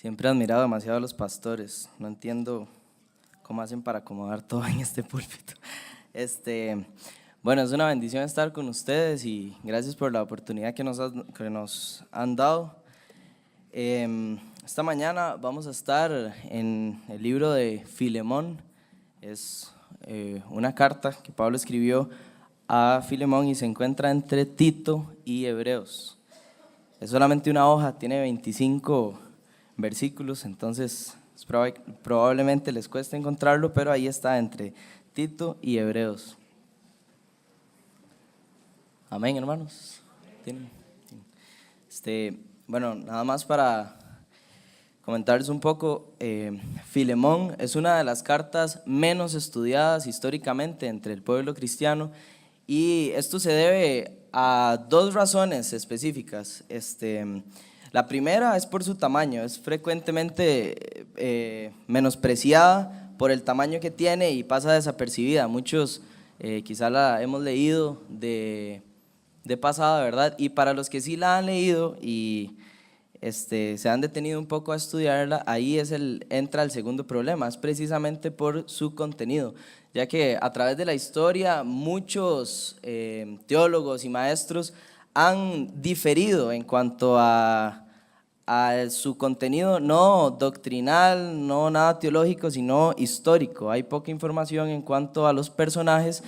Siempre he admirado demasiado a los pastores. No entiendo cómo hacen para acomodar todo en este púlpito. Bueno, es una bendición estar con ustedes y gracias por la oportunidad que nos han dado. Esta mañana vamos a estar en el libro de Filemón. Es una carta que Pablo escribió a Filemón y se encuentra entre Tito y Hebreos. Es solamente una hoja, tiene 25 versículos, entonces probablemente les cueste encontrarlo, pero ahí está, entre Tito y Hebreos. Amén, hermanos. Bueno, nada más para comentarles un poco, Filemón es una de las cartas menos estudiadas históricamente entre el pueblo cristiano, y esto se debe a dos razones específicas. La primera es por su tamaño, es frecuentemente menospreciada por el tamaño que tiene y pasa desapercibida. Muchos quizá la hemos leído de pasada, ¿verdad? Y para los que sí la han leído y se han detenido un poco a estudiarla, ahí entra el segundo problema, es precisamente por su contenido, ya que a través de la historia muchos teólogos y maestros han diferido en cuanto a su contenido, no doctrinal, no nada teológico, sino histórico. Hay poca información en cuanto a los personajes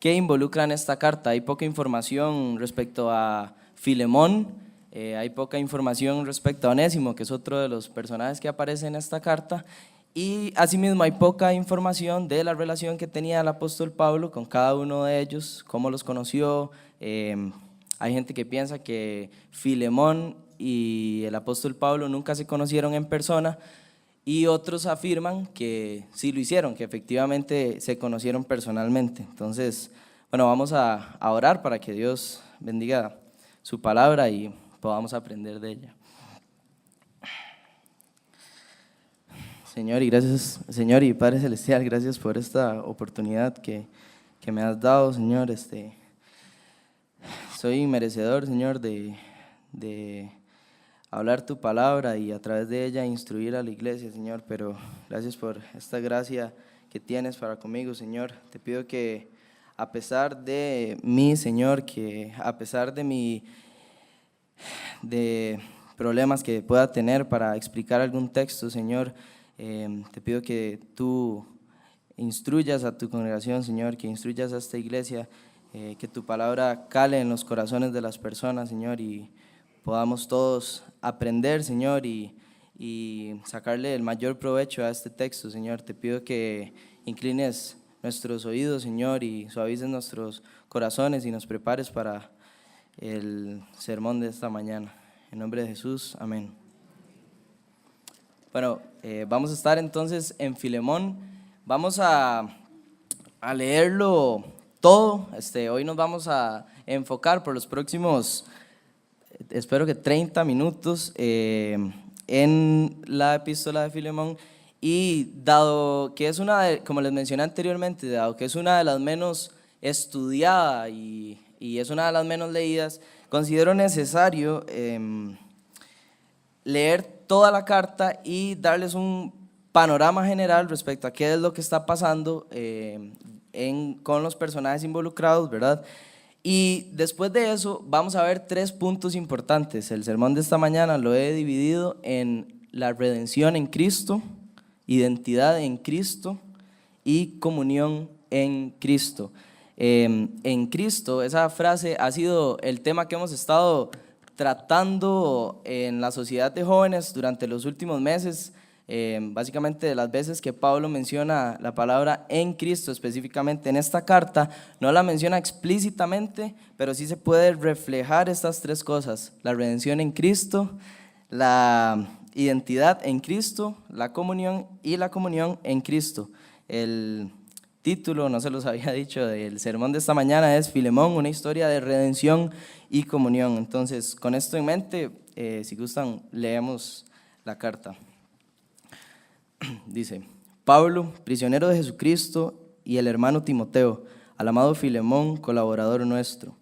que involucran esta carta, hay poca información respecto a Filemón, hay poca información respecto a Onésimo, que es otro de los personajes que aparece en esta carta, y asimismo hay poca información de la relación que tenía el apóstol Pablo con cada uno de ellos, cómo los conoció. Hay gente que piensa que Filemón y el apóstol Pablo nunca se conocieron en persona, y otros afirman que sí lo hicieron, que efectivamente se conocieron personalmente. Entonces, bueno, vamos a orar para que Dios bendiga su palabra y podamos aprender de ella. Señor, y gracias, Señor y Padre Celestial, gracias por esta oportunidad que me has dado, Señor. Soy merecedor, Señor, de hablar tu palabra y a través de ella instruir a la iglesia, Señor, pero gracias por esta gracia que tienes para conmigo, Señor. Te pido que a pesar de mí, Señor, que a pesar de problemas que pueda tener para explicar algún texto, Señor, te pido que tú instruyas a tu congregación, Señor, que instruyas a esta iglesia, que tu palabra cale en los corazones de las personas, Señor, y podamos todos aprender, Señor, y sacarle el mayor provecho a este texto, Señor. Te pido que inclines nuestros oídos, Señor, y suavices nuestros corazones y nos prepares para el sermón de esta mañana. En nombre de Jesús, amén. Bueno, vamos a estar entonces en Filemón. Vamos a leerlo todo. Hoy nos vamos a enfocar por los próximos, espero que 30 minutos, en la epístola de Filemón. Y dado que es como les mencioné anteriormente, dado que es una de las menos estudiadas y es una de las menos leídas, considero necesario leer toda la carta y darles un panorama general respecto a qué es lo que está pasando con los personajes involucrados, ¿verdad? Y después de eso vamos a ver 3 puntos importantes. El sermón de esta mañana lo he dividido en la redención en Cristo, identidad en Cristo y comunión en Cristo. En Cristo, esa frase ha sido el tema que hemos estado tratando en la sociedad de jóvenes durante los últimos meses. Básicamente de las veces que Pablo menciona la palabra en Cristo, específicamente en esta carta, no la menciona explícitamente, pero sí se puede reflejar estas 3 cosas: la redención en Cristo, la identidad en Cristo, la comunión y la comunión en Cristo. El título, no se los había dicho, del sermón de esta mañana es Filemón, una historia de redención y comunión. Entonces, con esto en mente, si gustan, leemos la carta. Dice: Pablo, prisionero de Jesucristo, y el hermano Timoteo, al amado Filemón, colaborador nuestro,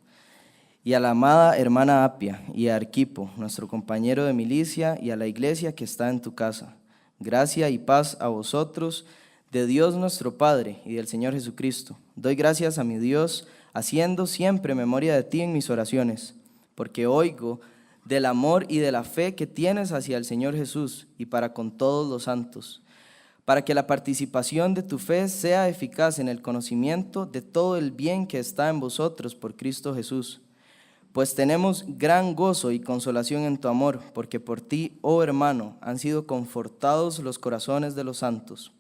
y a la amada hermana Apia, y a Arquipo, nuestro compañero de milicia, y a la iglesia que está en tu casa. Gracia y paz a vosotros, de Dios nuestro Padre y del Señor Jesucristo. Doy gracias a mi Dios, haciendo siempre memoria de ti en mis oraciones, porque oigo del amor y de la fe que tienes hacia el Señor Jesús y para con todos los santos, para que la participación de tu fe sea eficaz en el conocimiento de todo el bien que está en vosotros por Cristo Jesús. Pues tenemos gran gozo y consolación en tu amor, porque por ti, oh hermano, han sido confortados los corazones de los santos.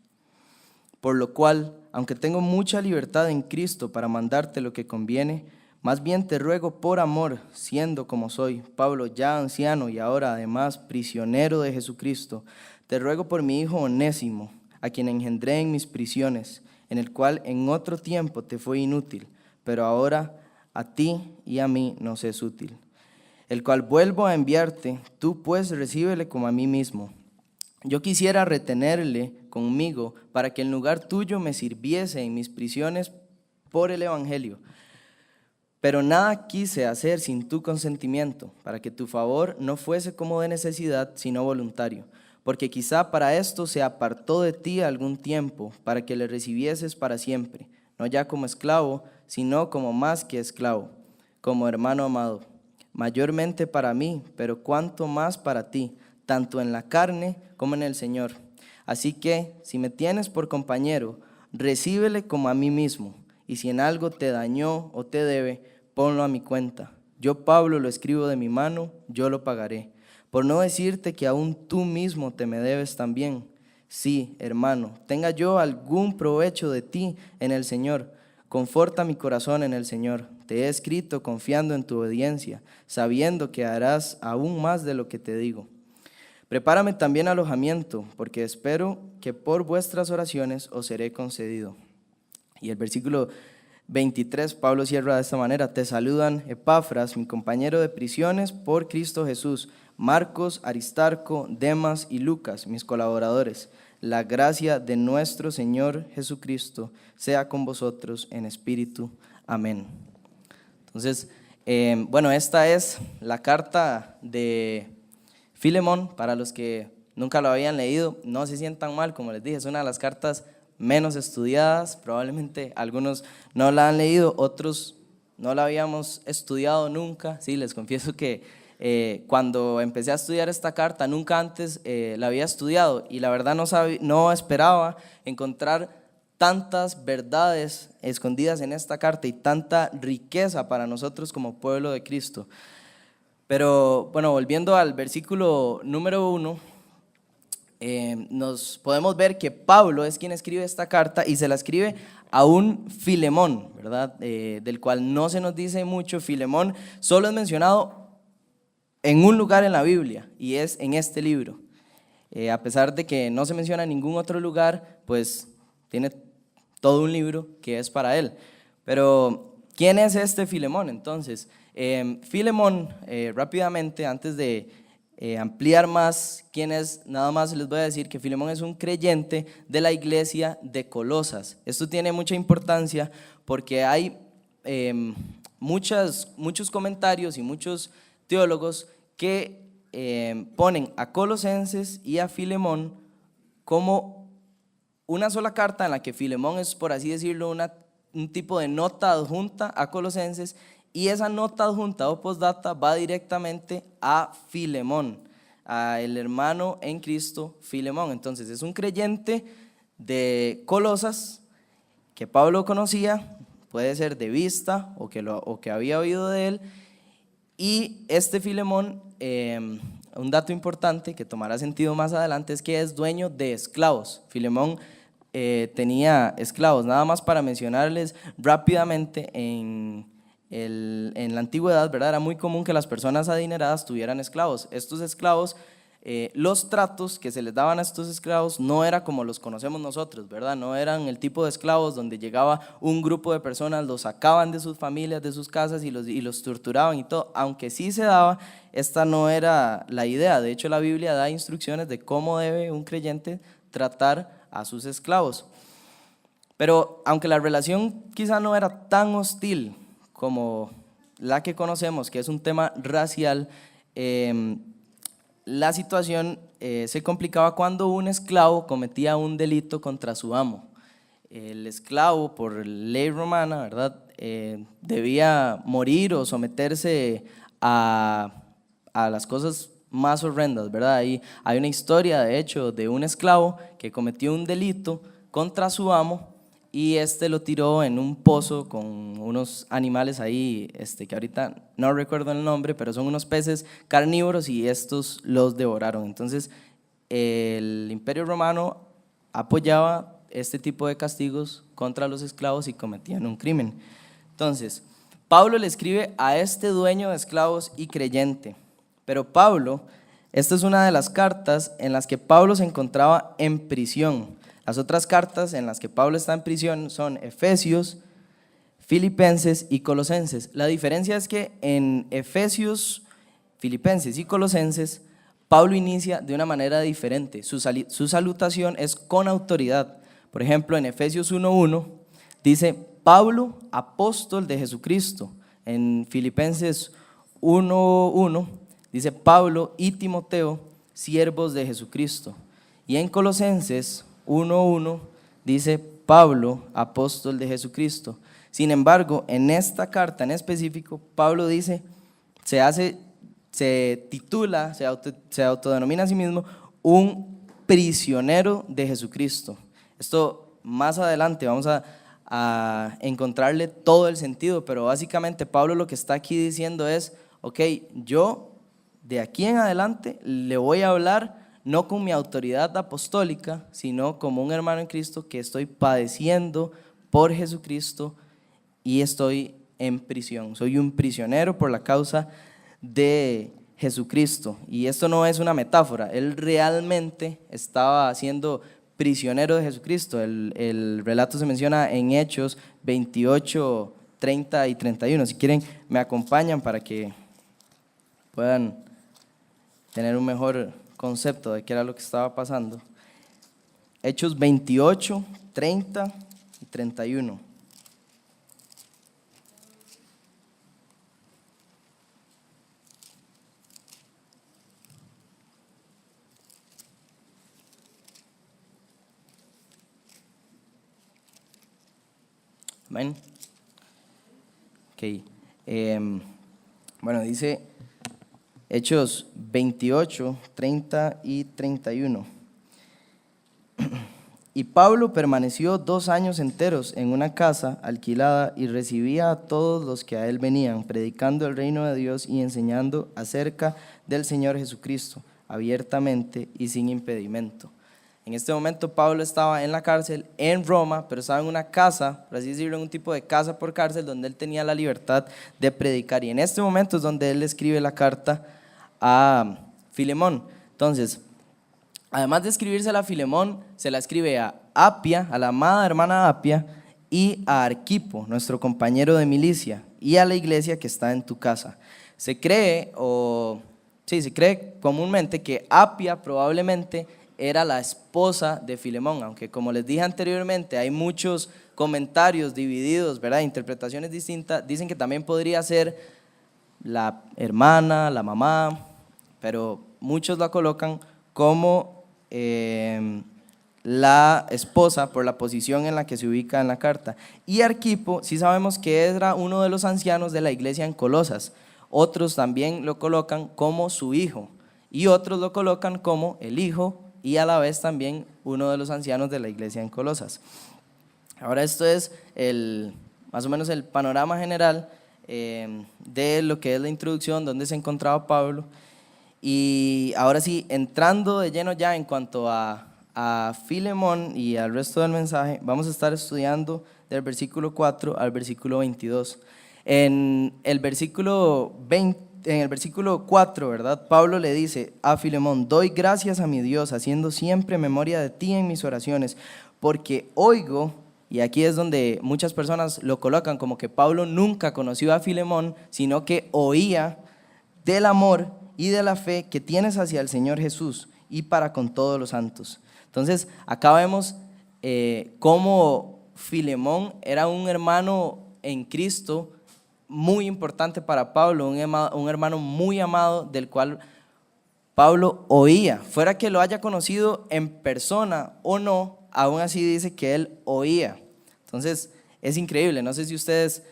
Por lo cual, aunque tengo mucha libertad en Cristo para mandarte lo que conviene, más bien te ruego por amor, siendo como soy, Pablo ya anciano y ahora además prisionero de Jesucristo, te ruego por mi hijo Onésimo, a quien engendré en mis prisiones, en el cual en otro tiempo te fue inútil, pero ahora a ti y a mí nos es útil, el cual vuelvo a enviarte, tú pues recíbele como a mí mismo. Yo quisiera retenerle conmigo para que en lugar tuyo me sirviese en mis prisiones por el evangelio. Pero nada quise hacer sin tu consentimiento, para que tu favor no fuese como de necesidad, sino voluntario. Porque quizá para esto se apartó de ti algún tiempo, para que le recibieses para siempre, no ya como esclavo, sino como más que esclavo, como hermano amado, mayormente para mí, pero cuanto más para ti, tanto en la carne como en el Señor. Así que, si me tienes por compañero, recíbele como a mí mismo, y si en algo te dañó o te debe, ponlo a mi cuenta. Yo, Pablo, lo escribo de mi mano, yo lo pagaré. Por no decirte que aún tú mismo te me debes también. Sí, hermano, tenga yo algún provecho de ti en el Señor. Conforta mi corazón en el Señor. Te he escrito confiando en tu obediencia, sabiendo que harás aún más de lo que te digo. Prepárame también alojamiento, porque espero que por vuestras oraciones os seré concedido. Y el versículo 23, Pablo cierra de esta manera: te saludan Epafras, mi compañero de prisiones por Cristo Jesús, Marcos, Aristarco, Demas y Lucas, mis colaboradores. La gracia de nuestro Señor Jesucristo sea con vosotros en espíritu. Amén. Entonces, bueno, esta es la carta de Filemón. Para los que nunca lo habían leído, no se sientan mal, como les dije, es una de las cartas menos estudiadas. Probablemente algunos no la han leído, otros no la habíamos estudiado nunca. Sí, les confieso que cuando empecé a estudiar esta carta, nunca antes la había estudiado, y la verdad no esperaba encontrar tantas verdades escondidas en esta carta y tanta riqueza para nosotros como pueblo de Cristo. Pero bueno, volviendo al versículo número 1, nos podemos ver que Pablo es quien escribe esta carta y se la escribe a un Filemón, ¿verdad? Del cual no se nos dice mucho. Filemón solo es mencionado en un lugar en la Biblia, y es en este libro. A pesar de que no se menciona en ningún otro lugar, pues tiene todo un libro que es para él. Pero, ¿quién es este Filemón entonces? Filemón, rápidamente, antes de ampliar más quién es, nada más les voy a decir que Filemón es un creyente de la iglesia de Colosas. Esto tiene mucha importancia porque hay muchos comentarios y muchos teólogos que ponen a Colosenses y a Filemón como una sola carta, en la que Filemón es, por así decirlo, un tipo de nota adjunta a Colosenses, y esa nota adjunta o postdata va directamente a Filemón, a el hermano en Cristo Filemón. Entonces es un creyente de Colosas que Pablo conocía, puede ser de vista o que había oído de él. Y este Filemón, un dato importante que tomará sentido más adelante, es que es dueño de esclavos. Filemón tenía esclavos. Nada más para mencionarles rápidamente, en la antigüedad, ¿verdad?, era muy común que las personas adineradas tuvieran esclavos. Estos esclavos, los tratos que se les daban a estos esclavos no era como los conocemos nosotros, ¿verdad? No eran el tipo de esclavos donde llegaba un grupo de personas, los sacaban de sus familias, de sus casas y los torturaban y todo. Aunque sí se daba, esta no era la idea. De hecho, la Biblia da instrucciones de cómo debe un creyente tratar a sus esclavos. Pero aunque la relación quizá no era tan hostil como la que conocemos, que es un tema racial, la situación se complicaba cuando un esclavo cometía un delito contra su amo. El esclavo, por ley romana, ¿verdad?, debía morir o someterse a las cosas más horrendas, ¿verdad? Ahí hay una historia, de hecho, de un esclavo que cometió un delito contra su amo y lo tiró en un pozo con unos animales ahí, que ahorita no recuerdo el nombre, pero son unos peces carnívoros y estos los devoraron. Entonces, el Imperio Romano apoyaba este tipo de castigos contra los esclavos si cometían un crimen. Entonces, Pablo le escribe a este dueño de esclavos y creyente, pero Pablo, esta es una de las cartas en las que Pablo se encontraba en prisión. Las otras cartas en las que Pablo está en prisión son Efesios, Filipenses y Colosenses. La diferencia es que en Efesios, Filipenses y Colosenses, Pablo inicia de una manera diferente. Su salutación es con autoridad. Por ejemplo, en Efesios 1:1 dice: Pablo, apóstol de Jesucristo. En Filipenses 1:1 dice: Pablo y Timoteo, siervos de Jesucristo. Y en Colosenses 1:1 dice: Pablo, apóstol de Jesucristo. Sin embargo, en esta carta en específico, Pablo dice, se titula, se autodenomina a sí mismo un prisionero de Jesucristo. Esto más adelante vamos a encontrarle todo el sentido, pero básicamente Pablo lo que está aquí diciendo es: ok, yo de aquí en adelante le voy a hablar no con mi autoridad apostólica, sino como un hermano en Cristo que estoy padeciendo por Jesucristo y estoy en prisión. Soy un prisionero por la causa de Jesucristo. Y esto no es una metáfora, él realmente estaba siendo prisionero de Jesucristo. El relato se menciona en Hechos 28, 30 y 31. Si quieren, me acompañan para que puedan tener un mejor concepto de qué era lo que estaba pasando. Hechos 28, 30 y 31. Amén. Ok. Bueno, dice Hechos 28, 30 y 31. Y Pablo permaneció 2 años enteros en una casa alquilada y recibía a todos los que a él venían, predicando el reino de Dios y enseñando acerca del Señor Jesucristo, abiertamente y sin impedimento. En este momento Pablo estaba en la cárcel en Roma, pero estaba en una casa, por así decirlo, en un tipo de casa por cárcel, donde él tenía la libertad de predicar. Y en este momento es donde él escribe la carta a Filemón. Entonces, además de escribírsela a Filemón, se la escribe a Apia, a la amada hermana Apia, y a Arquipo, nuestro compañero de milicia, y a la iglesia que está en tu casa. Se cree comúnmente que Apia probablemente era la esposa de Filemón, aunque como les dije anteriormente, hay muchos comentarios divididos, ¿verdad?, interpretaciones distintas. Dicen que también podría ser la hermana, la mamá, pero muchos la colocan como la esposa por la posición en la que se ubica en la carta. Y Arquipo, sí sabemos que era uno de los ancianos de la iglesia en Colosas. Otros también lo colocan como su hijo y otros lo colocan como el hijo y a la vez también uno de los ancianos de la iglesia en Colosas. Ahora esto es más o menos el panorama general de lo que es la introducción, donde se encontraba Pablo. Y ahora sí, entrando de lleno ya en cuanto a Filemón y al resto del mensaje, vamos a estar estudiando del versículo 4 al versículo 22. En el versículo 4, ¿verdad?, Pablo le dice a Filemón: doy gracias a mi Dios, haciendo siempre memoria de ti en mis oraciones, porque oigo, y aquí es donde muchas personas lo colocan como que Pablo nunca conoció a Filemón, sino que oía del amor y de la fe que tienes hacia el Señor Jesús y para con todos los santos. Entonces, acá vemos cómo Filemón era un hermano en Cristo muy importante para Pablo, un hermano muy amado del cual Pablo oía, fuera que lo haya conocido en persona o no, aún así dice que él oía. Entonces es increíble, no sé si ustedes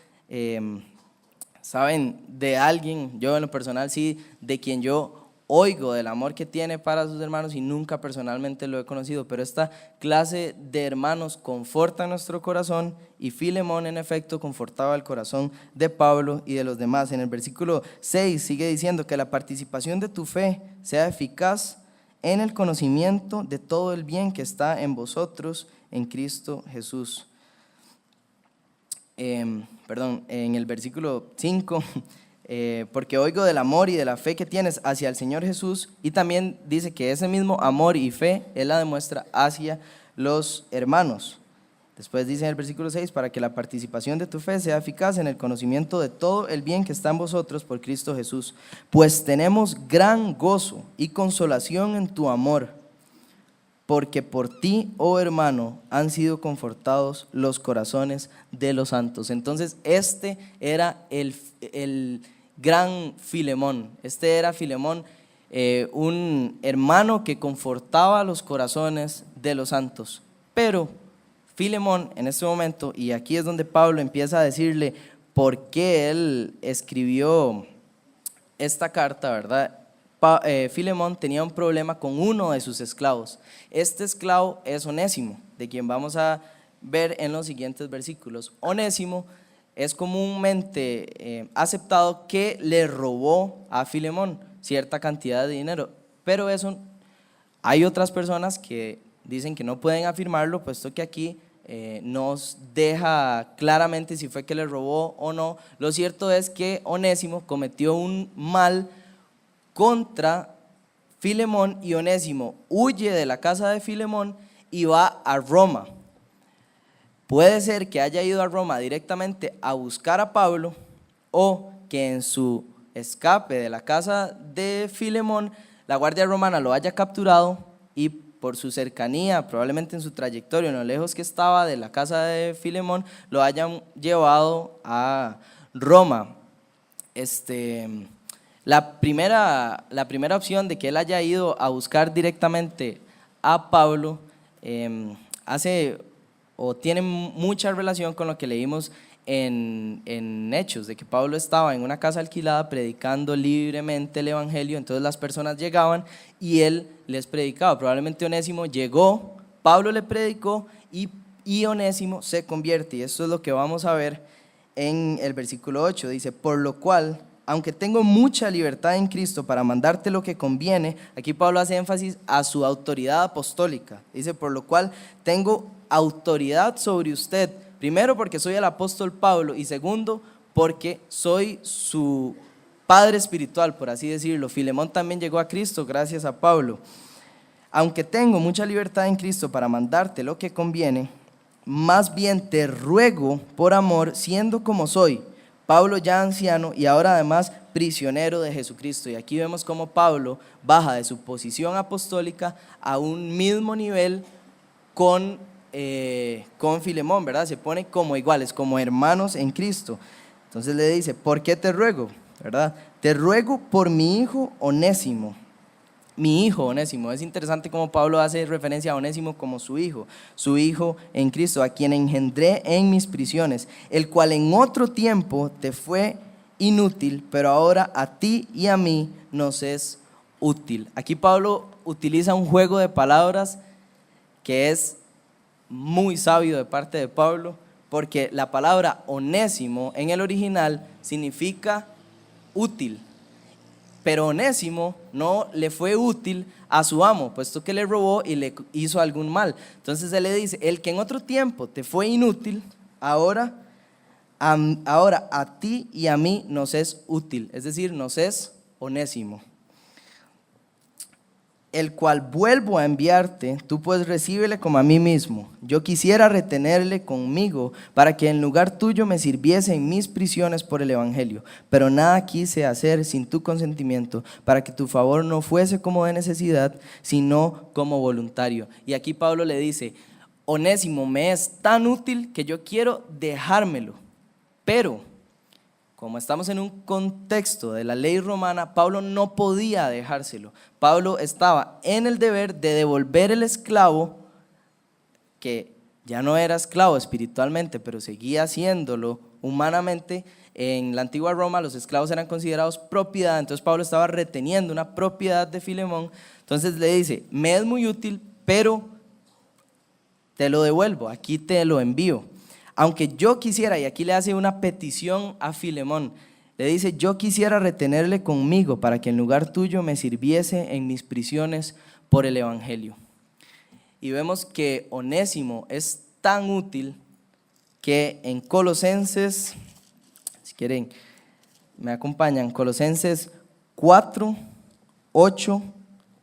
saben de alguien, yo en lo personal sí, de quien yo oigo del amor que tiene para sus hermanos y nunca personalmente lo he conocido, pero esta clase de hermanos conforta nuestro corazón y Filemón en efecto confortaba el corazón de Pablo y de los demás. En el versículo 6 sigue diciendo que la participación de tu fe sea eficaz en el conocimiento de todo el bien que está en vosotros en Cristo Jesús. En el versículo 5, porque oigo del amor y de la fe que tienes hacia el Señor Jesús, y también dice que ese mismo amor y fe Él la demuestra hacia los hermanos. Después dice en el versículo 6, para que la participación de tu fe sea eficaz en el conocimiento de todo el bien que está en vosotros por Cristo Jesús, pues tenemos gran gozo y consolación en tu amor, porque por ti, oh hermano, han sido confortados los corazones de los santos. Entonces este era el gran Filemón, un hermano que confortaba los corazones de los santos. Pero Filemón en este momento, y aquí es donde Pablo empieza a decirle por qué él escribió esta carta, ¿verdad? Filemón tenía un problema con uno de sus esclavos. Este esclavo es Onésimo, de quien vamos a ver en los siguientes versículos. Onésimo es comúnmente aceptado que le robó a Filemón cierta cantidad de dinero, pero eso hay otras personas que dicen que no pueden afirmarlo, puesto que aquí nos deja claramente si fue que le robó o no. Lo cierto es que Onésimo cometió un mal contra Filemón y Onésimo huye de la casa de Filemón y va a Roma. Puede ser que haya ido a Roma directamente a buscar a Pablo, o que en su escape de la casa de Filemón la guardia romana lo haya capturado y por su cercanía, probablemente en su trayectoria, en lo lejos que estaba de la casa de Filemón, lo hayan llevado a Roma. La primera opción de que él haya ido a buscar directamente a Pablo tiene mucha relación con lo que leímos en Hechos, de que Pablo estaba en una casa alquilada predicando libremente el evangelio. Entonces las personas llegaban y él les predicaba. Probablemente Onésimo llegó, Pablo le predicó y Onésimo se convierte, y esto es lo que vamos a ver en el versículo 8. Dice, por lo cual, aunque tengo mucha libertad en Cristo para mandarte lo que conviene, aquí Pablo hace énfasis a su autoridad apostólica. Dice, por lo cual tengo autoridad sobre usted, primero porque soy el apóstol Pablo, y segundo porque soy su padre espiritual, por así decirlo. Filemón también llegó a Cristo gracias a Pablo. Aunque tengo mucha libertad en Cristo para mandarte lo que conviene, más bien te ruego por amor, siendo como soy, Pablo ya anciano y ahora además prisionero de Jesucristo. Y aquí vemos cómo Pablo baja de su posición apostólica a un mismo nivel con Filemón, ¿verdad? Se pone como iguales, como hermanos en Cristo. Entonces le dice, ¿por qué te ruego? ¿Verdad? Te ruego por mi hijo Onésimo. Mi hijo Onésimo, es interesante cómo Pablo hace referencia a Onésimo como su hijo en Cristo, a quien engendré en mis prisiones, el cual en otro tiempo te fue inútil, pero ahora a ti y a mí nos es útil. Aquí Pablo utiliza un juego de palabras que es muy sabio de parte de Pablo, porque la palabra Onésimo en el original significa útil. Pero Onésimo no le fue útil a su amo, puesto que le robó y le hizo algún mal. Entonces él le dice, el que en otro tiempo te fue inútil, ahora a ti y a mí nos es útil, es decir, nos es Onésimo, el cual vuelvo a enviarte. Tú pues recíbele como a mí mismo. Yo quisiera retenerle conmigo para que en lugar tuyo me sirviese en mis prisiones por el evangelio, pero nada quise hacer sin tu consentimiento, para que tu favor no fuese como de necesidad, sino como voluntario. Y aquí Pablo le dice, Onésimo me es tan útil que yo quiero dejármelo, pero como estamos en un contexto de la ley romana, Pablo no podía dejárselo. Pablo estaba en el deber de devolver el esclavo, que ya no era esclavo espiritualmente, pero seguía haciéndolo humanamente. En la antigua Roma los esclavos eran considerados propiedad, entonces Pablo estaba reteniendo una propiedad de Filemón. Entonces le dice, me es muy útil, pero te lo devuelvo, aquí te lo envío. Aunque yo quisiera, y aquí le hace una petición a Filemón, le dice, yo quisiera retenerle conmigo para que en lugar tuyo me sirviese en mis prisiones por el evangelio. Y vemos que Onésimo es tan útil que en Colosenses, si quieren me acompañan, Colosenses 4, 8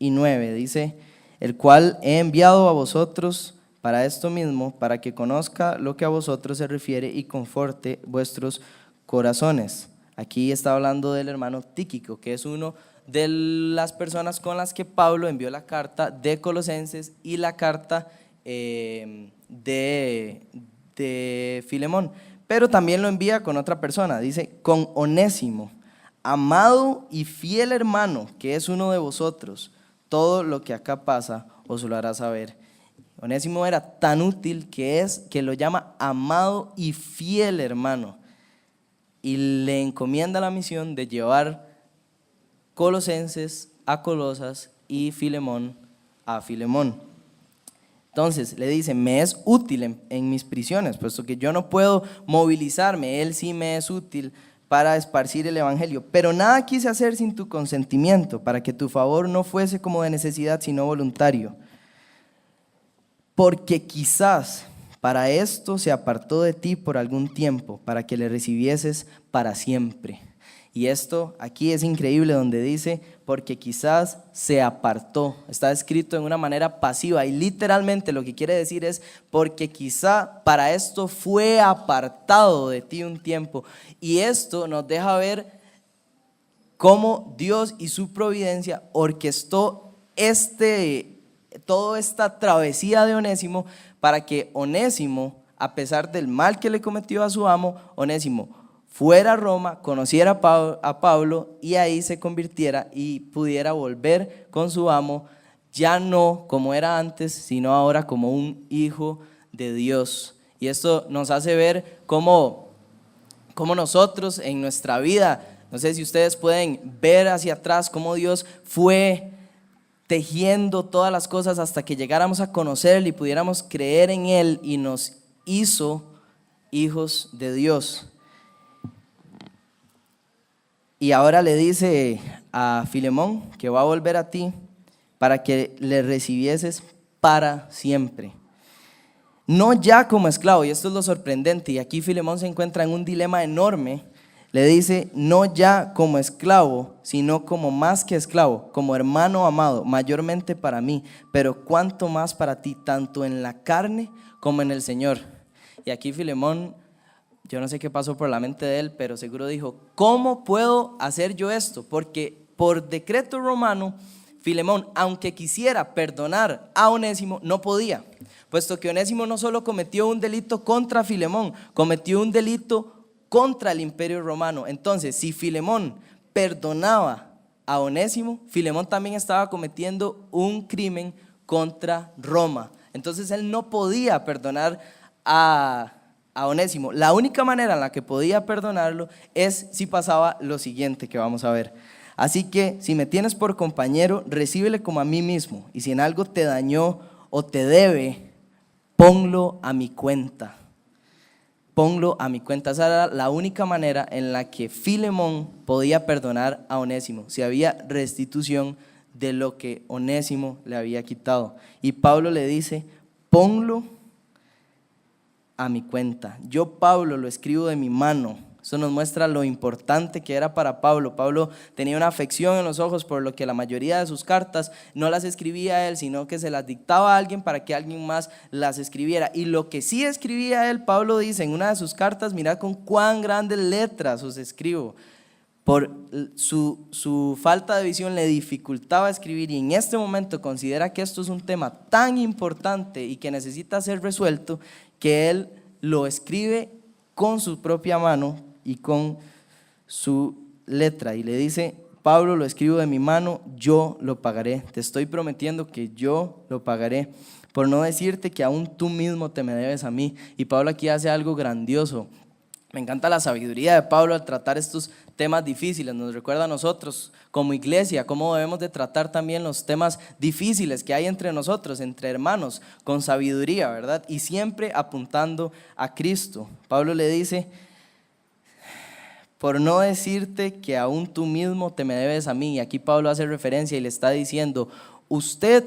y 9, dice, el cual he enviado a vosotros para esto mismo, para que conozca lo que a vosotros se refiere y conforte vuestros corazones. Aquí está hablando del hermano Tíquico, que es uno de las personas con las que Pablo envió la carta de Colosenses y la carta de Filemón, pero también lo envía con otra persona, dice, con Onésimo, amado y fiel hermano, que es uno de vosotros, todo lo que acá pasa os lo hará saber. Onésimo era tan útil que lo llama amado y fiel hermano, y le encomienda la misión de llevar Colosenses a Colosas y Filemón a Filemón. Entonces le dice, me es útil en mis prisiones, puesto que yo no puedo movilizarme, él sí me es útil para esparcir el evangelio, pero nada quise hacer sin tu consentimiento, para que tu favor no fuese como de necesidad, sino voluntario. Porque quizás para esto se apartó de ti por algún tiempo, para que le recibieses para siempre. Y esto aquí es increíble donde dice, porque quizás se apartó. Está escrito en una manera pasiva y literalmente lo que quiere decir es, porque quizá para esto fue apartado de ti un tiempo. Y esto nos deja ver cómo Dios y su providencia orquestó toda esta travesía de Onésimo para que Onésimo, a pesar del mal que le cometió a su amo, Onésimo fuera a Roma, conociera a Pablo y ahí se convirtiera y pudiera volver con su amo, ya no como era antes, sino ahora como un hijo de Dios. Y esto nos hace ver cómo nosotros en nuestra vida, no sé si ustedes pueden ver hacia atrás, cómo Dios fue tejiendo todas las cosas hasta que llegáramos a conocerle y pudiéramos creer en Él y nos hizo hijos de Dios. Y ahora le dice a Filemón que va a volver a ti para que le recibieses para siempre. No ya como esclavo, y esto es lo sorprendente, y aquí Filemón se encuentra en un dilema enorme. Le dice, no ya como esclavo, sino como más que esclavo, como hermano amado, mayormente para mí, pero cuánto más para ti, tanto en la carne como en el Señor. Y aquí Filemón, yo no sé qué pasó por la mente de él, pero seguro dijo, ¿cómo puedo hacer yo esto? Porque por decreto romano, Filemón, aunque quisiera perdonar a Onésimo, no podía, puesto que Onésimo no solo cometió un delito contra Filemón, cometió un delito contra el imperio romano. Entonces, si Filemón perdonaba a Onésimo, Filemón también estaba cometiendo un crimen contra Roma. Entonces él no podía perdonar a Onésimo. La única manera en la que podía perdonarlo es si pasaba lo siguiente que vamos a ver. Así que si me tienes por compañero, recíbele como a mí mismo, y si en algo te dañó o te debe, ponlo a mi cuenta. Ponlo a mi cuenta. Esa era la única manera en la que Filemón podía perdonar a Onésimo, si había restitución de lo que Onésimo le había quitado. Y Pablo le dice, ponlo a mi cuenta. Yo, Pablo, lo escribo de mi mano. Eso nos muestra lo importante que era para Pablo. Pablo tenía una afección en los ojos, por lo que la mayoría de sus cartas no las escribía él, sino que se las dictaba a alguien para que alguien más las escribiera. Y lo que sí escribía él, Pablo dice en una de sus cartas, mirad con cuán grandes letras os escribo. Por su falta de visión le dificultaba escribir, y en este momento considera que esto es un tema tan importante y que necesita ser resuelto, que él lo escribe con su propia mano y con su letra y le dice: Pablo, lo escribo de mi mano, yo lo pagaré. Te estoy prometiendo que yo lo pagaré, por no decirte que aún tú mismo te me debes a mí. Y Pablo aquí hace algo grandioso. Me encanta la sabiduría de Pablo al tratar estos temas difíciles. Nos recuerda a nosotros como iglesia cómo debemos de tratar también los temas difíciles que hay entre nosotros, entre hermanos, con sabiduría, ¿verdad? Y siempre apuntando a Cristo. Pablo le dice: por no decirte que aún tú mismo te me debes a mí. Y aquí Pablo hace referencia y le está diciendo: usted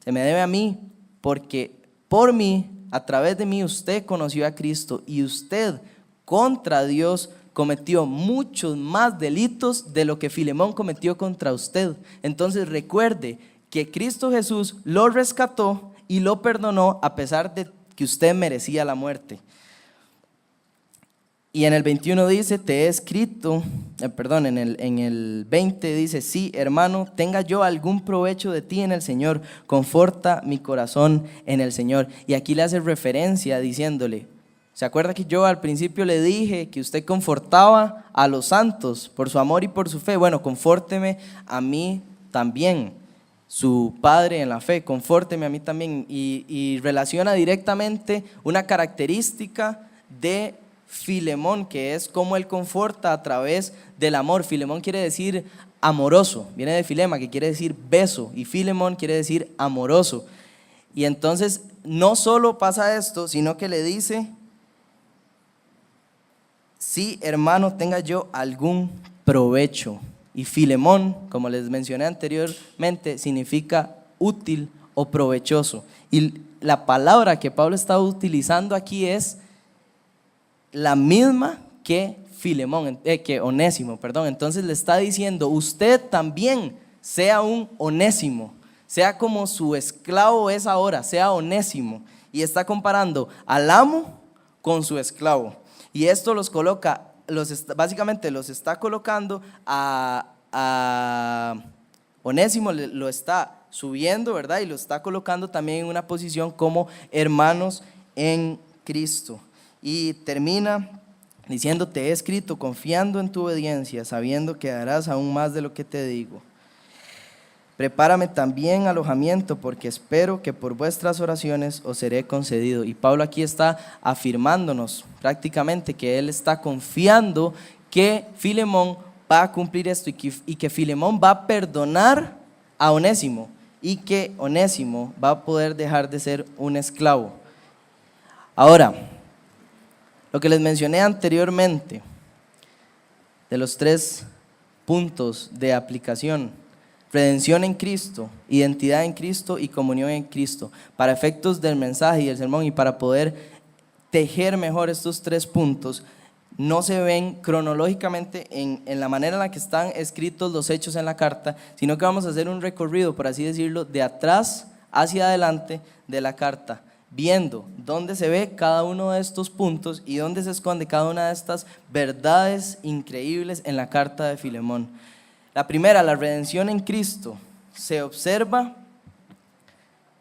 se me debe a mí porque por mí, a través de mí, usted conoció a Cristo y usted contra Dios cometió muchos más delitos de lo que Filemón cometió contra usted. Entonces recuerde que Cristo Jesús lo rescató y lo perdonó a pesar de que usted merecía la muerte. Y en el 21 dice: te he escrito, en el 20 dice: sí, hermano, tenga yo algún provecho de ti en el Señor, conforta mi corazón en el Señor. Y aquí le hace referencia diciéndole: ¿se acuerda que yo al principio le dije que usted confortaba a los santos por su amor y por su fe? Bueno, confórteme a mí también, su padre en la fe, confórteme a mí también. Y relaciona directamente una característica de Filemón, que es cómo él conforta a través del amor. Filemón quiere decir amoroso, viene de filema, que quiere decir beso, y Filemón quiere decir amoroso. Y entonces no solo pasa esto, sino que le dice: sí, hermano, tenga yo algún provecho. Y Filemón, como les mencioné anteriormente, significa útil o provechoso. Y la palabra que Pablo está utilizando aquí es la misma que Onésimo, perdón. Entonces le está diciendo: usted también sea un Onésimo, sea como su esclavo es ahora, sea Onésimo. Y está comparando al amo con su esclavo. Y esto los coloca, básicamente los está colocando a Onésimo, lo está subiendo, ¿verdad? Y lo está colocando también en una posición como hermanos en Cristo. Y termina diciendo: te he escrito confiando en tu obediencia, sabiendo que darás aún más de lo que te digo. Prepárame también alojamiento, porque espero que por vuestras oraciones os seré concedido. Y Pablo aquí está afirmándonos prácticamente que él está confiando que Filemón va a cumplir esto y que Filemón va a perdonar a Onésimo y que Onésimo va a poder dejar de ser un esclavo. Ahora, lo que les mencioné anteriormente de los 3 puntos de aplicación: redención en Cristo, identidad en Cristo y comunión en Cristo, para efectos del mensaje y del sermón, y para poder tejer mejor estos 3 puntos, no se ven cronológicamente en la manera en la que están escritos los hechos en la carta, sino que vamos a hacer un recorrido, por así decirlo, de atrás hacia adelante de la carta, viendo dónde se ve cada uno de estos puntos y dónde se esconde cada una de estas verdades increíbles en la carta de Filemón. La primera, la redención en Cristo, se observa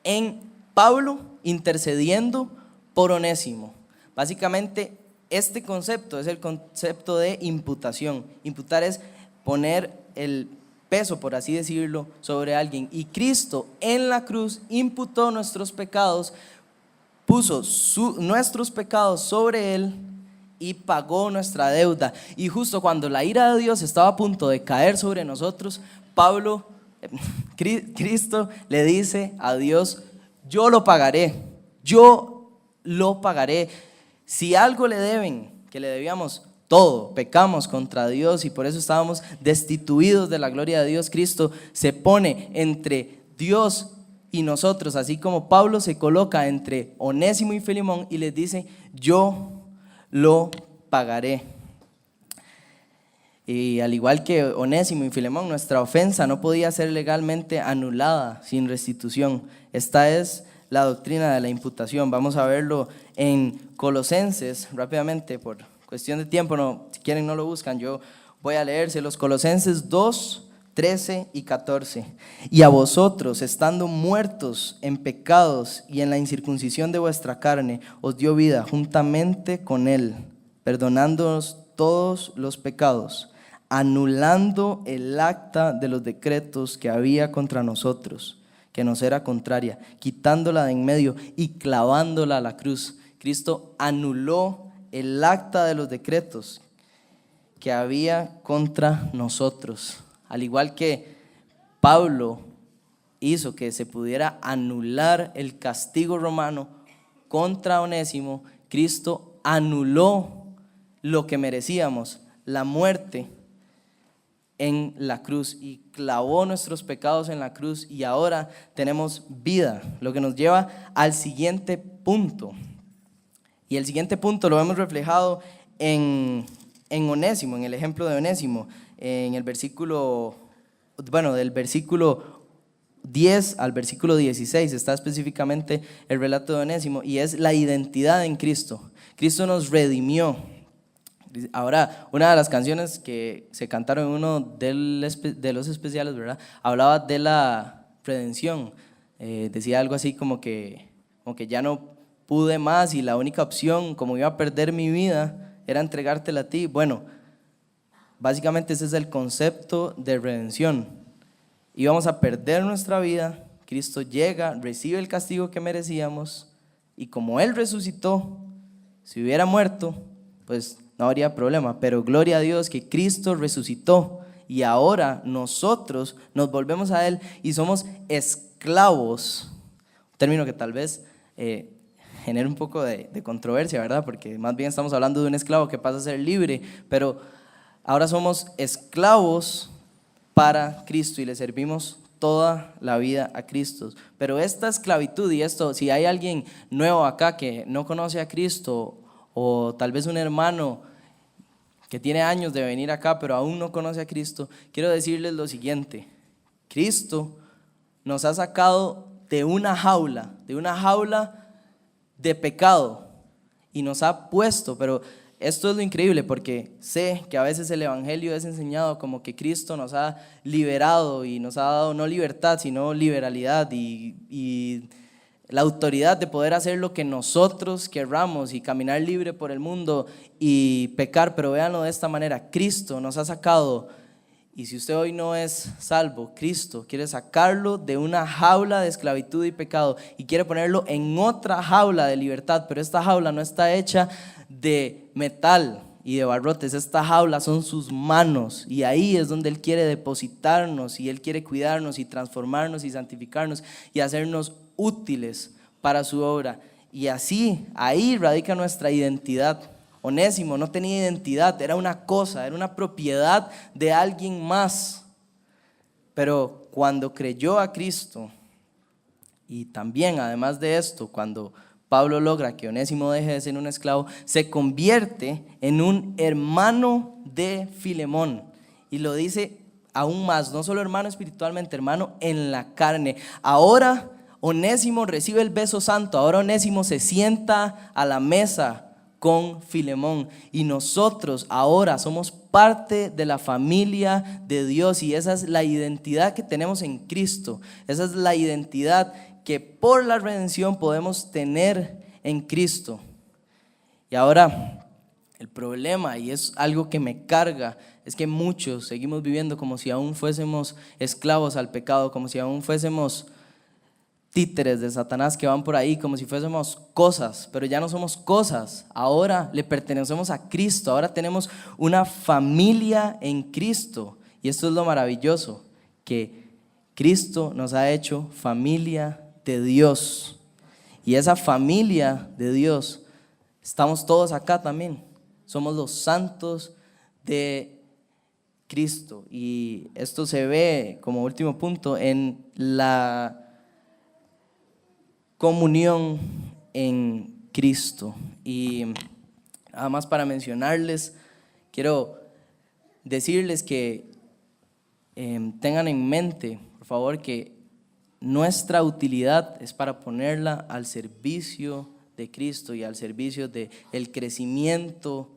en Pablo intercediendo por Onésimo. Básicamente, este concepto es el concepto de imputación. Imputar es poner el peso, por así decirlo, sobre alguien. Y Cristo en la cruz imputó nuestros pecados, puso nuestros pecados sobre él y pagó nuestra deuda. Y justo cuando la ira de Dios estaba a punto de caer sobre nosotros, Cristo le dice a Dios: yo lo pagaré, yo lo pagaré. Si algo le deben, que le debíamos todo, pecamos contra Dios y por eso estábamos destituidos de la gloria de Dios, Cristo se pone entre Dios y nosotros, así como Pablo se coloca entre Onésimo y Filemón y les dice: yo lo pagaré. Y al igual que Onésimo y Filemón, nuestra ofensa no podía ser legalmente anulada sin restitución. Esta es la doctrina de la imputación. Vamos a verlo en Colosenses rápidamente, por cuestión de tiempo, si quieren no lo buscan, yo voy a leérselos. Colosenses 2, 13 y 14. Y a vosotros, estando muertos en pecados y en la incircuncisión de vuestra carne, os dio vida juntamente con él, perdonándonos todos los pecados, anulando el acta de los decretos que había contra nosotros, que nos era contraria, quitándola de en medio y clavándola a la cruz. Cristo anuló el acta de los decretos que había contra nosotros. Al igual que Pablo hizo que se pudiera anular el castigo romano contra Onésimo, Cristo anuló lo que merecíamos, la muerte en la cruz, y clavó nuestros pecados en la cruz, y ahora tenemos vida, lo que nos lleva al siguiente punto. Y el siguiente punto lo hemos reflejado en Onésimo, en el ejemplo de Onésimo, en el versículo, del versículo 10 al versículo 16 está específicamente el relato de Onésimo, y es la identidad en Cristo. Cristo nos redimió. Ahora, una de las canciones que se cantaron en uno de los especiales, ¿verdad?, hablaba de la redención. Decía algo así como que ya no pude más y la única opción, como iba a perder mi vida, era entregártela a ti. Bueno, básicamente ese es el concepto de redención. Íbamos a perder nuestra vida, Cristo llega, recibe el castigo que merecíamos, y como Él resucitó, si hubiera muerto, pues no habría problema, pero gloria a Dios que Cristo resucitó, y ahora nosotros nos volvemos a Él y somos esclavos, un término que tal vez genera un poco de controversia, ¿verdad? Porque más bien estamos hablando de un esclavo que pasa a ser libre, pero ahora somos esclavos para Cristo y le servimos toda la vida a Cristo. Pero esta esclavitud, y esto, si hay alguien nuevo acá que no conoce a Cristo, o tal vez un hermano que tiene años de venir acá pero aún no conoce a Cristo, quiero decirles lo siguiente: Cristo nos ha sacado de una jaula de pecado, y nos ha puesto, pero esto es lo increíble, porque sé que a veces el evangelio es enseñado como que Cristo nos ha liberado y nos ha dado no libertad sino liberalidad y la autoridad de poder hacer lo que nosotros querramos y caminar libre por el mundo y pecar. Pero véanlo de esta manera: Cristo nos ha sacado, y si usted hoy no es salvo, Cristo quiere sacarlo de una jaula de esclavitud y pecado y quiere ponerlo en otra jaula de libertad. Pero esta jaula no está hecha de metal y de barrotes, esta jaula son sus manos, y ahí es donde Él quiere depositarnos, y Él quiere cuidarnos y transformarnos y santificarnos y hacernos útiles para su obra. Y así, ahí radica nuestra identidad. Onésimo no tenía identidad, era una cosa, era una propiedad de alguien más. Pero cuando creyó a Cristo, y también además de esto, cuando Pablo logra que Onésimo deje de ser un esclavo, se convierte en un hermano de Filemón. Y lo dice aún más, no solo hermano espiritualmente, hermano en la carne. Ahora Onésimo recibe el beso santo, ahora Onésimo se sienta a la mesa con Filemón, y nosotros ahora somos parte de la familia de Dios, y esa es la identidad que tenemos en Cristo. Esa es la identidad que por la redención podemos tener en Cristo. Y ahora el problema, y es algo que me carga, es que muchos seguimos viviendo como si aún fuésemos esclavos al pecado, como si aún fuésemos títeres de Satanás que van por ahí, como si fuésemos cosas. Pero ya no somos cosas, ahora le pertenecemos a Cristo, ahora tenemos una familia en Cristo. Y esto es lo maravilloso, que Cristo nos ha hecho familia de Dios, y esa familia de Dios estamos todos acá también, somos los santos de Cristo. Y esto se ve como último punto en la comunión en Cristo. Y nada más para mencionarles, quiero decirles que tengan en mente, por favor, que nuestra utilidad es para ponerla al servicio de Cristo y al servicio del crecimiento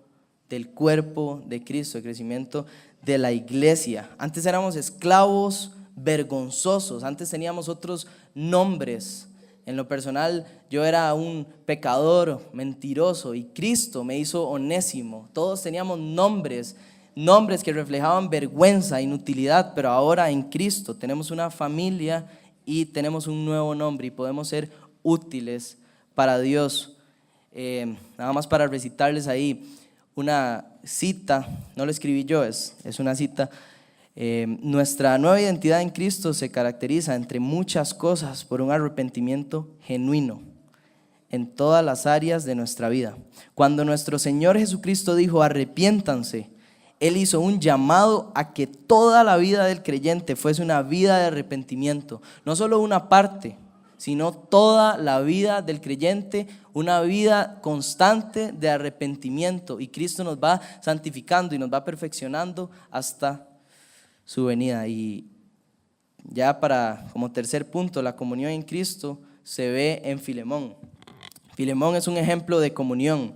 del cuerpo de Cristo, el crecimiento de la iglesia. Antes éramos esclavos vergonzosos, antes teníamos otros nombres, En lo personal, yo era un pecador, mentiroso, y Cristo me hizo Onésimo. Todos teníamos nombres que reflejaban vergüenza, inutilidad, pero ahora en Cristo tenemos una familia y tenemos un nuevo nombre y podemos ser útiles para Dios. Nada más para recitarles ahí una cita, no lo escribí yo, es una cita. Nuestra nueva identidad en Cristo se caracteriza, entre muchas cosas, por un arrepentimiento genuino en todas las áreas de nuestra vida. Cuando nuestro Señor Jesucristo dijo arrepiéntanse, Él hizo un llamado a que toda la vida del creyente fuese una vida de arrepentimiento, no solo una parte, sino toda la vida del creyente, una vida constante de arrepentimiento, y Cristo nos va santificando y nos va perfeccionando hasta su venida. Y ya como tercer punto, la comunión en Cristo se ve en Filemón. Filemón es un ejemplo de comunión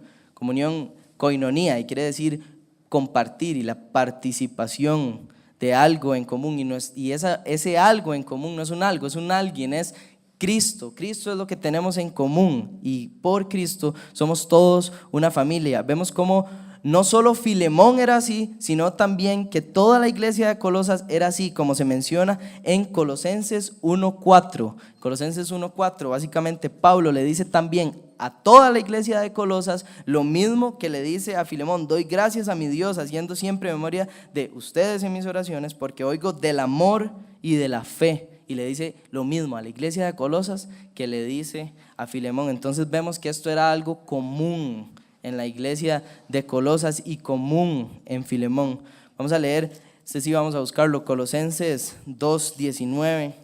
koinonía, y quiere decir compartir y la participación de algo en común, ese algo en común no es un algo, es un alguien, es Cristo. Cristo es lo que tenemos en común, y por Cristo somos todos una familia. Vemos cómo no solo Filemón era así, sino también que toda la iglesia de Colosas era así, como se menciona en Colosenses 1:4. Colosenses 1:4, básicamente Pablo le dice también a toda la iglesia de Colosas lo mismo que le dice a Filemón: doy gracias a mi Dios, haciendo siempre memoria de ustedes en mis oraciones, porque oigo del amor y de la fe. Y le dice lo mismo a la iglesia de Colosas que le dice a Filemón. Entonces vemos que esto era algo común en la iglesia de Colosas y común en Filemón. Vamos a leer, sí vamos a buscarlo, Colosenses 2:19.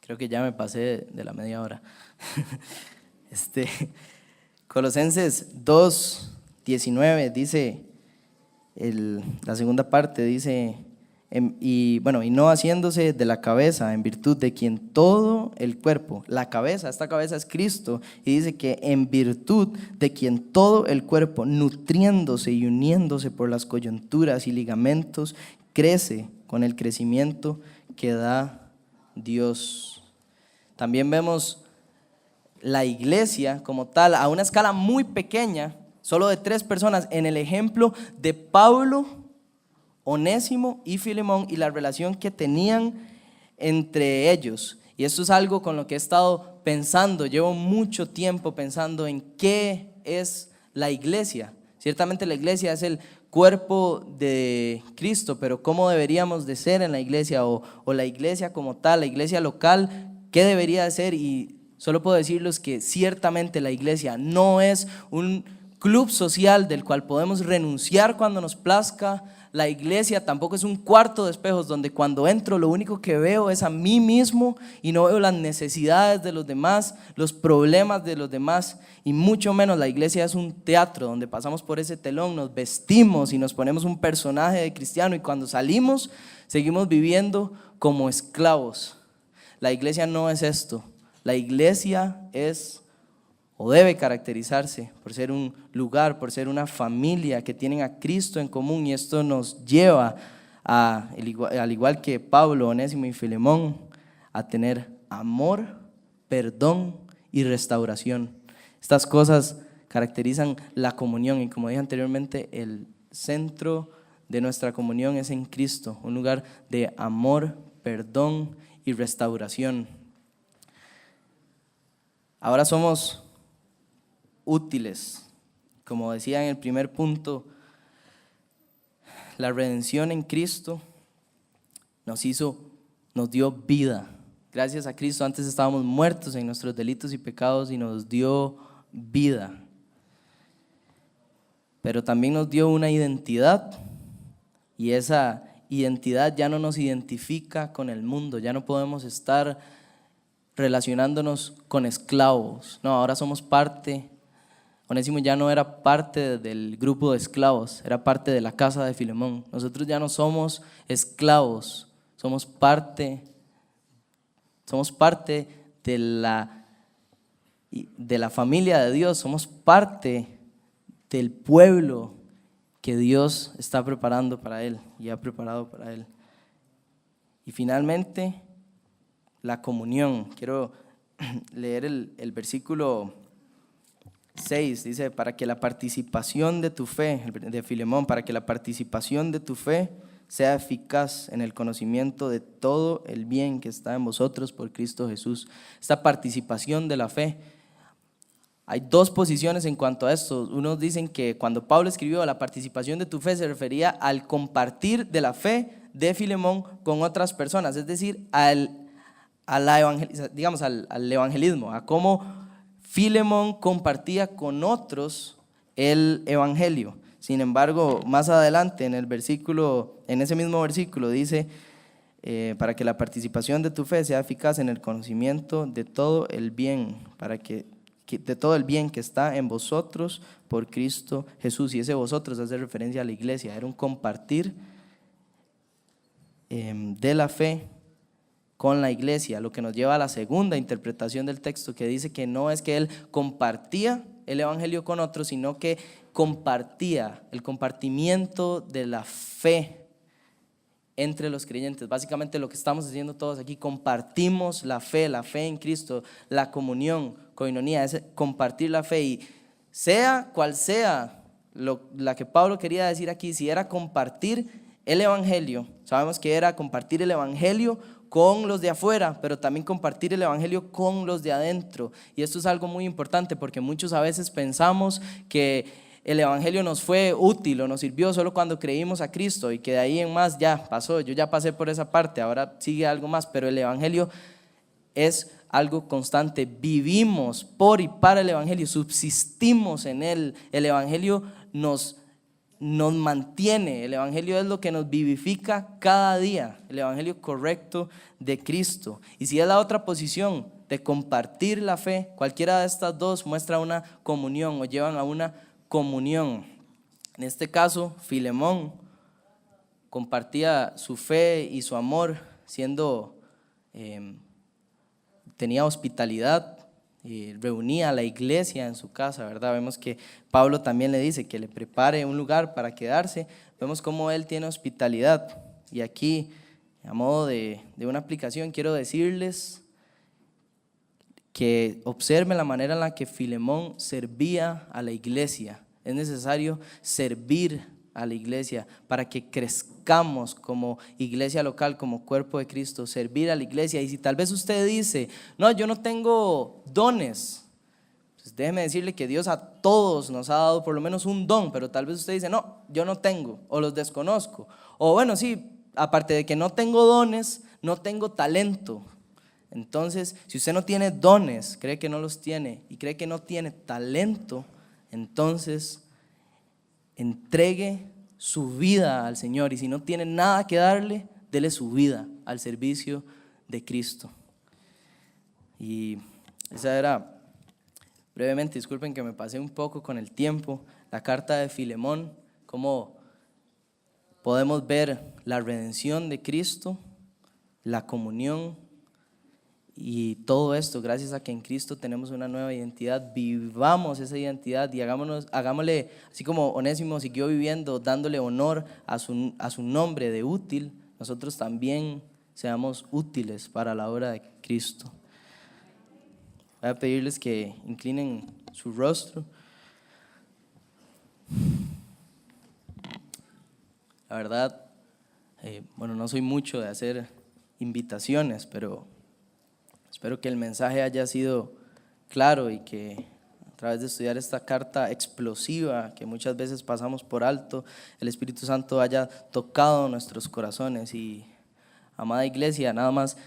Creo que ya me pasé de la media hora. Colosenses 2:19 dice, la segunda parte dice, y no haciéndose de la cabeza, en virtud de quien todo el cuerpo, esta cabeza es Cristo, y dice que en virtud de quien todo el cuerpo, nutriéndose y uniéndose por las coyunturas y ligamentos, crece con el crecimiento que da Dios. También vemos la iglesia como tal a una escala muy pequeña, solo de 3 personas, en el ejemplo de Pablo, Onésimo y Filemón, y la relación que tenían entre ellos. Y esto es algo con lo que he estado pensando, llevo mucho tiempo pensando en qué es la iglesia. Ciertamente la iglesia es el cuerpo de Cristo, pero ¿cómo deberíamos de ser en la iglesia? O la iglesia como tal, la iglesia local, ¿qué debería de ser? Y solo puedo decirles que ciertamente la iglesia no es un club social del cual podemos renunciar cuando nos plazca. La iglesia tampoco es un cuarto de espejos donde cuando entro lo único que veo es a mí mismo y no veo las necesidades de los demás, los problemas de los demás, y mucho menos la iglesia es un teatro donde pasamos por ese telón, nos vestimos y nos ponemos un personaje de cristiano, y cuando salimos seguimos viviendo como esclavos. La iglesia no es esto. La iglesia es o debe caracterizarse por ser un lugar, por ser una familia que tienen a Cristo en común, y esto nos lleva al igual que Pablo, Onésimo y Filemón, a tener amor, perdón y restauración. Estas cosas caracterizan la comunión, y como dije anteriormente, el centro de nuestra comunión es en Cristo, un lugar de amor, perdón y restauración. Ahora somos útiles. Como decía en el primer punto, la redención en Cristo nos dio vida. Gracias a Cristo antes estábamos muertos en nuestros delitos y pecados, y nos dio vida. Pero también nos dio una identidad, y esa identidad ya no nos identifica con el mundo. Ya no podemos estar relacionándonos con esclavos. No, ahora somos parte. Onésimo ya no era parte del grupo de esclavos, era parte de la casa de Filemón. Nosotros ya no somos esclavos, somos parte de la familia de Dios, somos parte del pueblo que Dios está preparando para Él y ha preparado para Él. Y finalmente, la comunión. Quiero leer el versículo 6, dice, para que la participación de tu fe, de Filemón, para que la participación de tu fe sea eficaz en el conocimiento de todo el bien que está en vosotros por Cristo Jesús. Esta participación de la fe, hay dos posiciones en cuanto a esto. Unos dicen que cuando Pablo escribió la participación de tu fe se refería al compartir de la fe de Filemón con otras personas, es decir, al evangelismo, a cómo Filemón compartía con otros el evangelio. Sin embargo, más adelante en ese mismo versículo dice, para que la participación de tu fe sea eficaz en el conocimiento de todo el bien, de todo el bien que está en vosotros por Cristo Jesús. Y ese vosotros hace referencia a la iglesia, era un compartir de la fe con la iglesia, lo que nos lleva a la segunda interpretación del texto, que dice que no es que él compartía el evangelio con otros, sino que compartía el compartimiento de la fe entre los creyentes. Básicamente lo que estamos haciendo todos aquí, compartimos la fe en Cristo, la comunión, coinonía, es compartir la fe. Y sea cual sea la que Pablo quería decir aquí, si era compartir el evangelio, sabemos que era compartir el evangelio con los de afuera, pero también compartir el evangelio con los de adentro. Y esto es algo muy importante porque muchos a veces pensamos que el evangelio nos fue útil o nos sirvió solo cuando creímos a Cristo y que de ahí en más ya pasó, yo ya pasé por esa parte, ahora sigue algo más, pero el evangelio es algo constante, vivimos por y para el evangelio, subsistimos en él, el evangelio nos mantiene, el evangelio es lo que nos vivifica cada día, el evangelio correcto de Cristo. Y si es la otra posición de compartir la fe, cualquiera de estas dos muestra una comunión o llevan a una comunión. En este caso, Filemón compartía su fe y su amor tenía hospitalidad, y reunía a la iglesia en su casa, ¿verdad? Vemos que Pablo también le dice que le prepare un lugar para quedarse. Vemos cómo él tiene hospitalidad. Y aquí, a modo de una aplicación, quiero decirles que observen la manera en la que Filemón servía a la iglesia. Es necesario servir a la iglesia para que crezcamos como iglesia local, como cuerpo de Cristo, servir a la iglesia. Y si tal vez usted dice, no, yo no tengo dones, pues déjeme decirle que Dios a todos nos ha dado por lo menos un don, pero tal vez usted dice, no, yo no tengo, o los desconozco, o bueno, sí, aparte de que no tengo dones, no tengo talento. Entonces, si usted no tiene dones, cree que no los tiene y cree que no tiene talento, entonces entregue su vida al Señor, y si no tiene nada que darle, dele su vida al servicio de Cristo. Y esa era, brevemente, disculpen que me pasé un poco con el tiempo, la carta de Filemón, cómo podemos ver la redención de Cristo, la comunión y todo esto gracias a que en Cristo tenemos una nueva identidad. Vivamos esa identidad y hagámosle, así como Onésimo siguió viviendo dándole honor a su nombre de útil, nosotros también seamos útiles para la obra de Cristo. Voy a pedirles que inclinen su rostro. La verdad, no soy mucho de hacer invitaciones, pero espero que el mensaje haya sido claro y que a través de estudiar esta carta explosiva que muchas veces pasamos por alto, el Espíritu Santo haya tocado nuestros corazones. Y amada iglesia, nada más,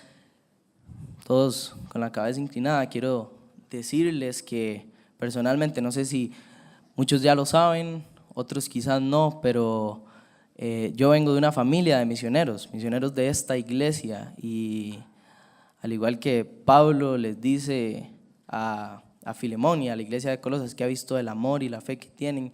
todos con la cabeza inclinada, quiero decirles que personalmente, no sé si muchos ya lo saben, otros quizás no, pero yo vengo de una familia de misioneros de esta iglesia, y al igual que Pablo les dice a Filemón y a la iglesia de Colosas que ha visto el amor y la fe que tienen,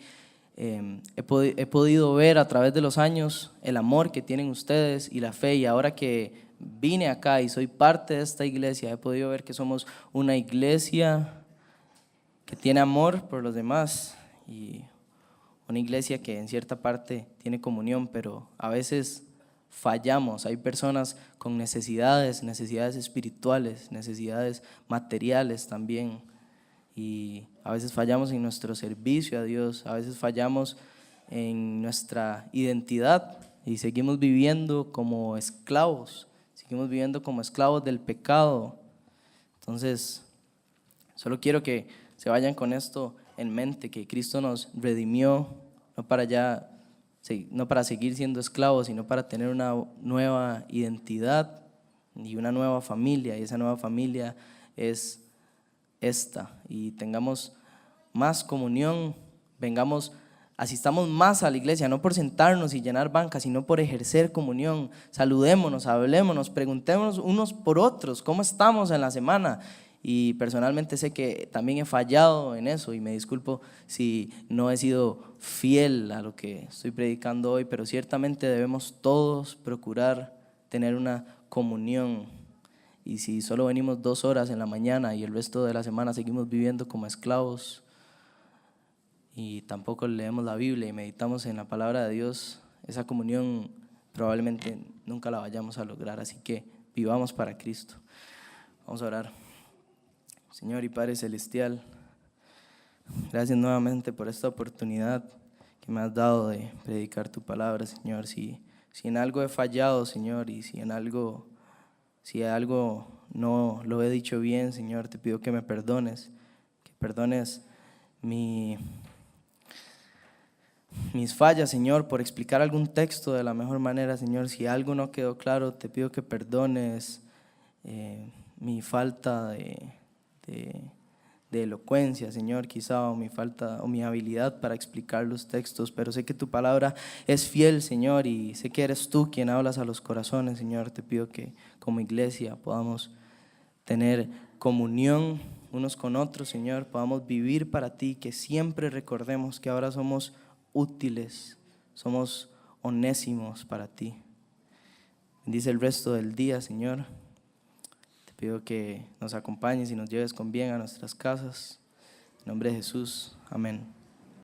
he podido ver a través de los años el amor que tienen ustedes y la fe, y ahora que vine acá y soy parte de esta iglesia, he podido ver que somos una iglesia que tiene amor por los demás y una iglesia que en cierta parte tiene comunión, pero a veces fallamos. Hay personas con necesidades espirituales, necesidades materiales también. Y a veces fallamos en nuestro servicio a Dios, a veces fallamos en nuestra identidad y seguimos viviendo como esclavos del pecado. Entonces, solo quiero que se vayan con esto en mente, que Cristo nos redimió, no para seguir siendo esclavos, sino para tener una nueva identidad y una nueva familia, y esa nueva familia es esta, y tengamos más comunión, asistamos más a la iglesia, no por sentarnos y llenar bancas, sino por ejercer comunión. Saludémonos, hablémonos, preguntémonos unos por otros cómo estamos en la semana. Y personalmente sé que también he fallado en eso, y me disculpo si no he sido fiel a lo que estoy predicando hoy, pero ciertamente debemos todos procurar tener una comunión. Y si solo venimos 2 horas en la mañana y el resto de la semana seguimos viviendo como esclavos y tampoco leemos la Biblia y meditamos en la palabra de Dios, esa comunión probablemente nunca la vayamos a lograr. Así que vivamos para Cristo. Vamos a orar. Señor y Padre Celestial, gracias nuevamente por esta oportunidad que me has dado de predicar tu palabra, Señor. Si en algo he fallado, Señor, y si algo no lo he dicho bien, Señor, te pido que me perdones, mis fallas, Señor, por explicar algún texto de la mejor manera, Señor. Si algo no quedó claro, te pido que perdones mi falta de elocuencia, Señor, quizá, o mi habilidad para explicar los textos, pero sé que tu palabra es fiel, Señor, y sé que eres tú quien hablas a los corazones, Señor. Te pido que como iglesia podamos tener comunión unos con otros, Señor, podamos vivir para ti, que siempre recordemos que ahora somos útiles, somos onésimos para ti. Bendice el resto del día, Señor. Pido que nos acompañes y nos lleves con bien a nuestras casas. En nombre de Jesús, amén.